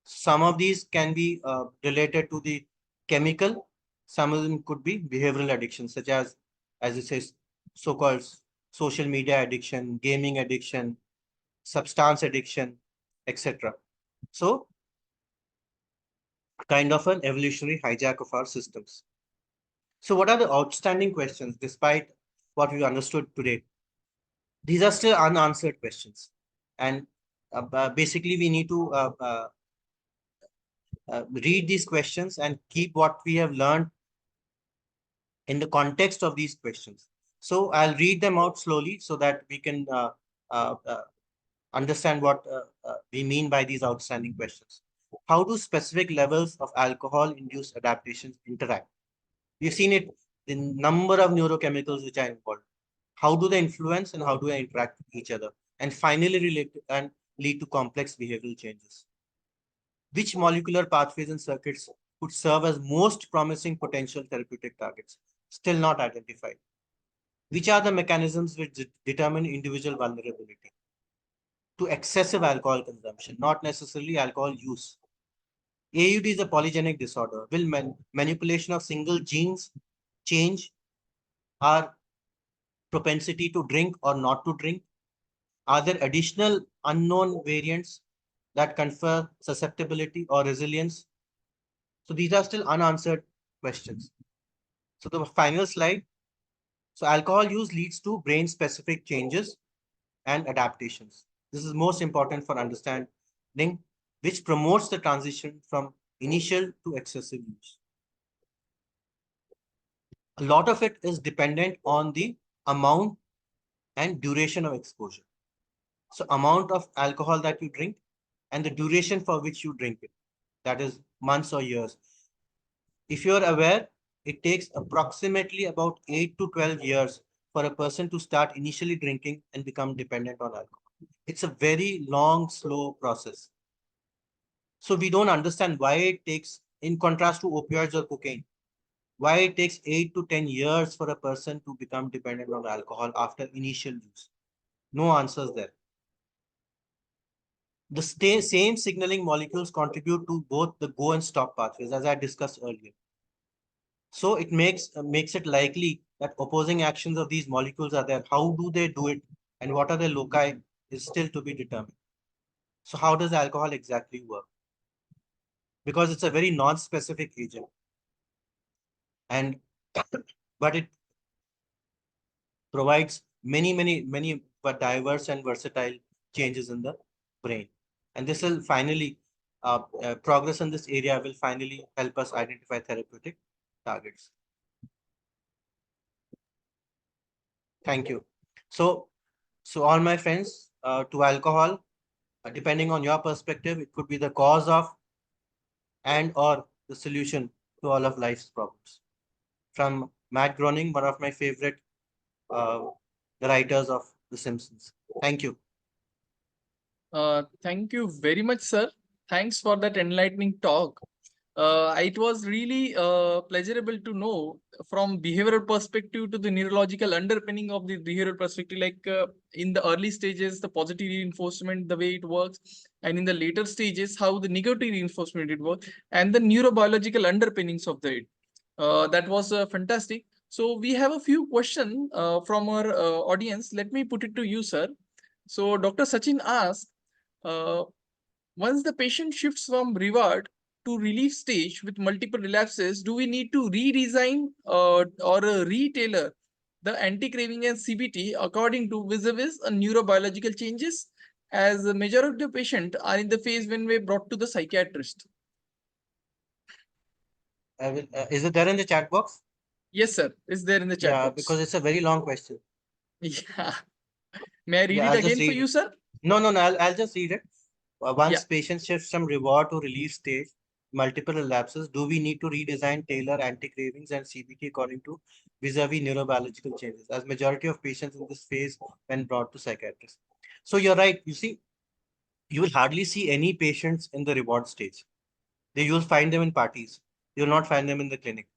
Some of these can be related to the chemical. Some of them could be behavioral addiction, such as it says, so-called social media addiction, gaming addiction, substance addiction, etc. So, kind of an evolutionary hijack of our systems. So, what are the outstanding questions despite what we understood today? These are still unanswered questions. And basically, we need to read these questions and keep what we have learned in the context of these questions. So I'll read them out slowly so that we can understand what we mean by these outstanding questions. How do specific levels of alcohol-induced adaptations interact? We've seen it, the number of neurochemicals which are involved. How do they influence and how do they interact with each other? And finally relate and lead to complex behavioral changes. Which molecular pathways and circuits could serve as most promising potential therapeutic targets? Still not identified. Which are the mechanisms which determine individual vulnerability to excessive alcohol consumption, not necessarily alcohol use? AUD is a polygenic disorder. Will manipulation of single genes change our propensity to drink or not to drink? Are there additional unknown variants that confer susceptibility or resilience? So these are still unanswered questions. So the final slide. So alcohol use leads to brain-specific changes and adaptations. This is most important for understanding, which promotes the transition from initial to excessive use. A lot of it is dependent on the amount and duration of exposure. So amount of alcohol that you drink and the duration for which you drink it, that is months or years. If you're aware, it takes approximately about 8 to 12 years for a person to start initially drinking and become dependent on alcohol. It's a very long, slow process. So we don't understand why it takes, in contrast to opioids or cocaine, why it takes 8 to 10 years for a person to become dependent on alcohol after initial use. No answers there. The same signaling molecules contribute to both the go and stop pathways, as I discussed earlier. So it makes it likely that opposing actions of these molecules are there. How do they do it, and what are the loci is still to be determined. So how does alcohol exactly work? Because it's a very non-specific agent, and but it provides many but diverse and versatile changes in the brain. And this will finally, progress in this area will finally help us identify therapeutic targets. Thank you. So all my friends, to alcohol, depending on your perspective, it could be the cause of and or the solution to all of life's problems. From Matt Groening, one of my favorite the writers of The Simpsons. Thank you. Thank you very much, sir. Thanks for that enlightening talk. It was really pleasurable to know from behavioral perspective to the neurological underpinning of the behavioral perspective, like in the early stages, the positive reinforcement, the way it works, and in the later stages, how the negative reinforcement it works, and the neurobiological underpinnings of it. That was fantastic. So we have a few questions from our audience. Let me put it to you, sir. So Dr. Sachin asked, uh, once the patient shifts from reward to relief stage with multiple relapses, do we need to redesign or retailor the anti-craving and CBT according to vis-a-vis neurobiological changes, as the majority of patients are in the phase when we brought to the psychiatrist? Is it there in the chat box? Yes, sir. Is there in the chat box? Because it's a very long question. Yeah. May I read Yeah, it I'll again just for read you, it. sir? No, I'll just read it. Once Yeah. patient shifts from reward to relief stage, multiple relapses, do we need to redesign, tailor anti-cravings and CBT according to vis-a-vis neurobiological changes, as majority of patients in this phase when brought to psychiatrists? So you're right. You see, you will hardly see any patients in the reward stage. You'll find them in parties. You'll not find them in the clinic.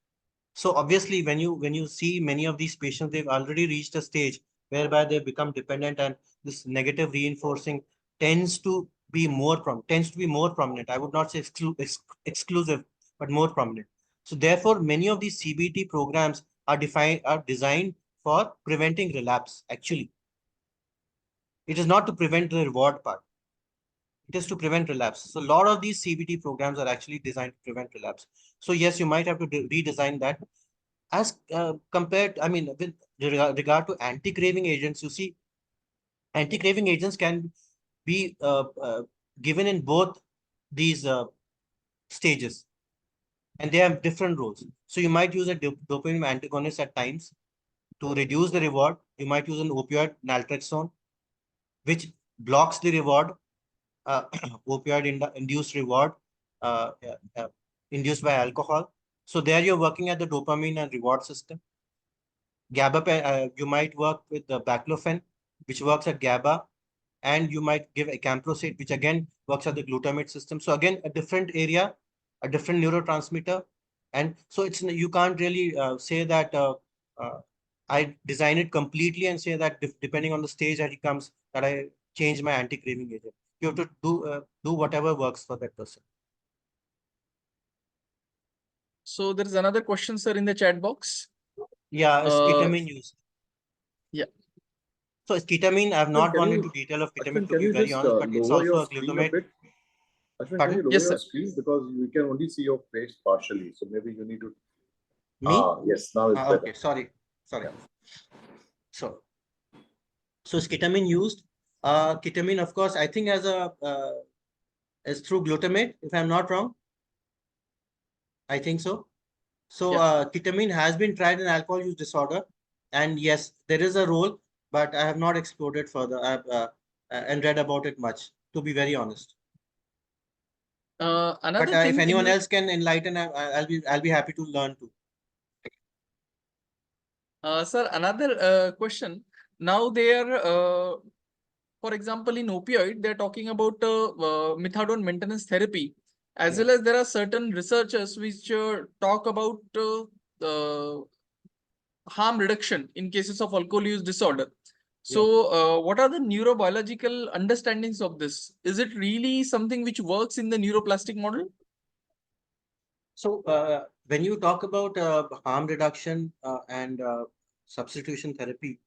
So obviously, when you see many of these patients, they've already reached a stage whereby they become dependent, and this negative reinforcing tends to be more prominent. I would not say exclusive, but more prominent. So therefore, many of these CBT programs are designed for preventing relapse. Actually, it is not to prevent the reward part. It is to prevent relapse. So a lot of these CBT programs are actually designed to prevent relapse. So yes, you might have to redesign that. As compared, I mean, with regard to anti-craving agents, you see, anti-craving agents can be given in both these stages, and they have different roles. So you might use a dopamine antagonist at times to reduce the reward. You might use an opioid, naltrexone, which blocks the reward, opioid induced reward uh, uh, uh, induced by alcohol. So there you're working at the dopamine and reward system. GABA, you might work with the baclofen, which works at GABA, and you might give acamprosate, which again works at the glutamate system. So again, a different area, a different neurotransmitter. And so you can't really say that uh, I design it completely and say that depending on the stage that it comes, that I change my anti-craving agent. You have to do whatever works for that person. So there is another question, sir, in the chat box. Yeah, is ketamine used? Yeah. So ketamine, I've not gone into detail of ketamine, Ashwin, to can be you very just honest, but it's lower also your a screen a glutamate. bit? Ashwin, Pardon? can you lower Yes, your sir. screen, because we can only see your face partially. So maybe you need to. Me? Yes, now it's better. Okay, sorry. So is ketamine used? Ketamine, of course, I think is through glutamate, if I'm not wrong. I think so. So ketamine has been tried in alcohol use disorder, and yes, there is a role, but I have not explored it further and read about it much, to be very honest. Another But thing, if anyone else can enlighten, I'll be happy to learn too. Sir, another question. Now they are, for example, in opioid, they're talking about methadone maintenance therapy, as Yeah. well as there are certain researchers which talk about harm reduction in cases of alcohol use disorder. So, what are the neurobiological understandings of this? Is it really something which works in the neuroplastic model? So when you talk about harm reduction and substitution therapy,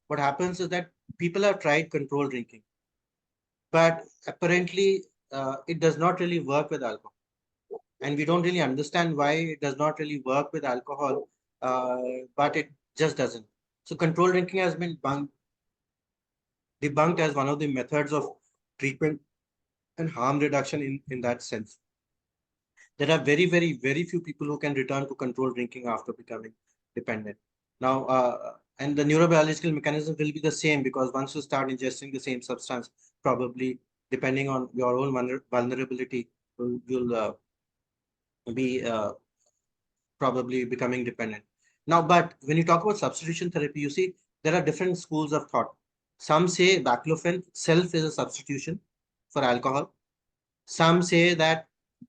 what happens is that people have tried controlled drinking, but apparently it does not really work with alcohol. And we don't really understand why it does not really work with alcohol, but it just doesn't. So controlled drinking has been debunked as one of the methods of treatment and harm reduction in that sense. There are very few people who can return to controlled drinking after becoming dependent. Now, and the neurobiological mechanism will be the same, because once you start ingesting the same substance, probably depending on your own vulnerability, you'll be probably becoming dependent. Now, but when you talk about substitution therapy, you see there are different schools of thought. Some say baclofen itself is a substitution for alcohol. Some say that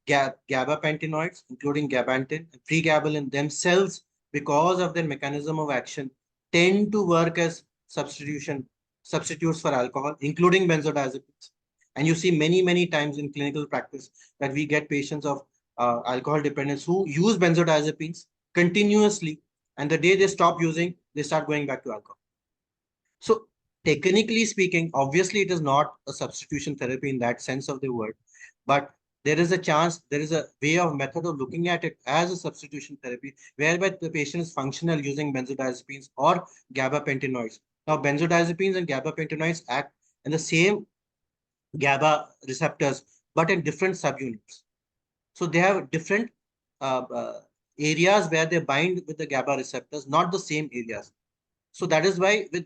gabapentinoids, including gabapentin and pregabalin themselves, because of their mechanism of action, tend to work as substitutes for alcohol, including benzodiazepines. And you see many times in clinical practice that we get patients of alcohol dependence who use benzodiazepines continuously, and the day they stop using, they start going back to alcohol. So technically speaking, obviously it is not a substitution therapy in that sense of the word, but there is a chance, there is a way of method of looking at it as a substitution therapy, whereby the patient is functional using benzodiazepines or gabapentinoids. Now, benzodiazepines and gabapentinoids act in the same GABA receptors, but in different subunits. So they have different areas where they bind with the GABA receptors, not the same areas. So that is why with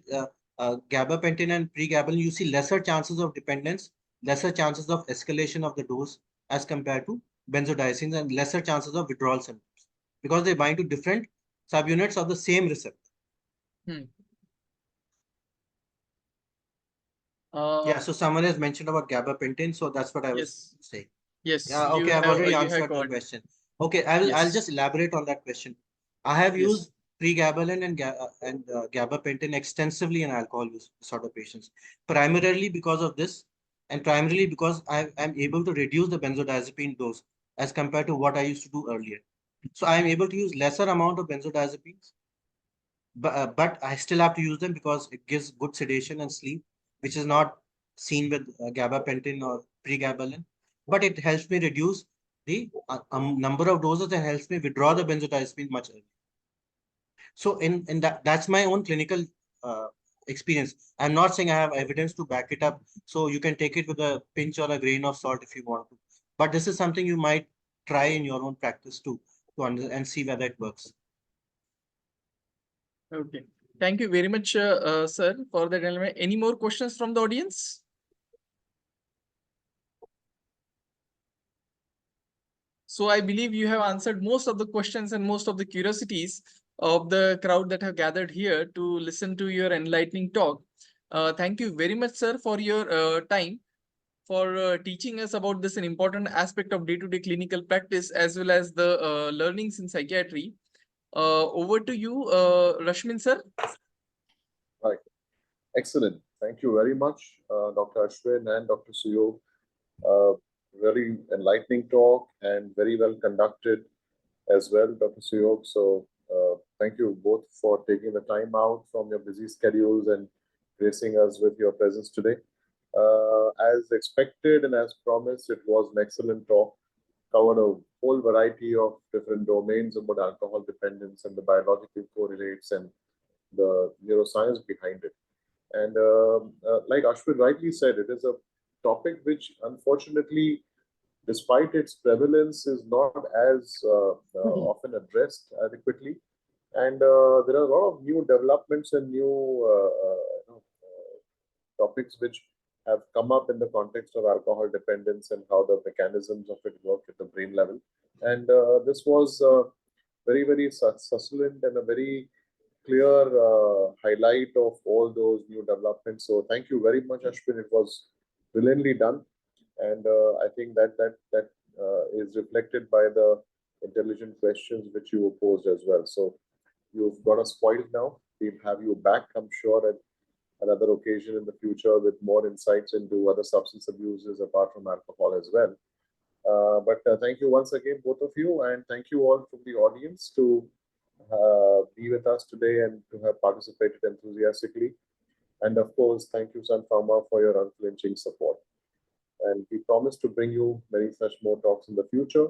gabapentin and pregabalin, you see lesser chances of dependence, lesser chances of escalation of the dose as compared to benzodiazepines, and lesser chances of withdrawal symptoms, because they bind to different subunits of the same receptor. Hmm. Yeah, so someone has mentioned about gabapentin, so that's what I was Yes, saying. yes, Yeah, okay, I've already you have answered the covered. question. Okay, I'll Yes, just elaborate on that question. I have yes. used pregabalin and gabapentin extensively in alcohol use disorder patients, primarily because of this, and primarily because I am able to reduce the benzodiazepine dose as compared to what I used to do earlier. So I am able to use lesser amount of benzodiazepines, but I still have to use them because it gives good sedation and sleep, which is not seen with gabapentin or pregabalin. But it helps me reduce the number of doses and helps me withdraw the benzodiazepine much earlier. So in that's my own clinical uh, experience. I'm not saying I have evidence to back it up, so you can take it with a pinch or a grain of salt if you want to. But this is something you might try in your own practice too, and see whether it works. Okay. Thank you very much, sir, for that element. Any more questions from the audience? So I believe you have answered most of the questions and most of the curiosities of the crowd that have gathered here to listen to your enlightening talk. Thank you very much, sir, for your time, for teaching us about this an important aspect of day-to-day clinical practice as well as the learnings in psychiatry. Over to you, Rashmin, sir. Right. Excellent. Thank you very much, Dr. Ashwin and Dr. Suyog. Very enlightening talk and very well conducted as well, Dr. Suyog. So thank you both for taking the time out from your busy schedules and gracing us with your presence today. As expected and as promised, it was an excellent talk. Covered a whole variety of different domains about alcohol dependence and the biological correlates and the neuroscience behind it. And like Ashwin rightly said, it is a topic which unfortunately, despite its prevalence, is not as often addressed adequately. And there are a lot of new developments and new topics which have come up in the context of alcohol dependence and how the mechanisms of it work at the brain level. And this was very succulent and a very clear highlight of all those new developments. So thank you very much, Ashwin. It was brilliantly done, and I think that is reflected by the intelligent questions which you posed as well. So you've got us spoiled now. We'll have you back, I'm sure, at another occasion in the future with more insights into other substance abuses apart from alcohol as well. But thank you once again, both of you, and thank you all from the audience to be with us today and to have participated enthusiastically. And of course, thank you, Sun Pharma, for your unflinching support. And we promise to bring you many such more talks in the future.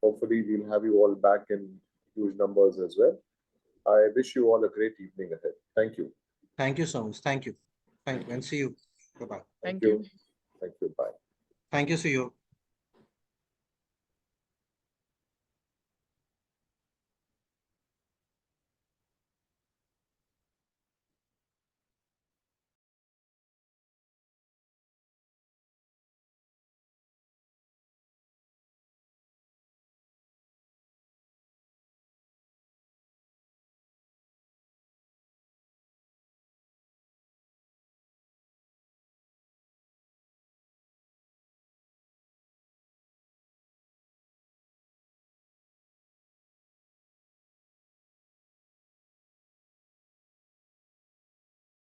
Hopefully, we'll have you all back in huge numbers as well. I wish you all a great evening ahead. Thank you. Thank you so much. Thank you. Thank you. And see you. Bye-bye. Thank you. Thank you. Bye. Thank you. See you.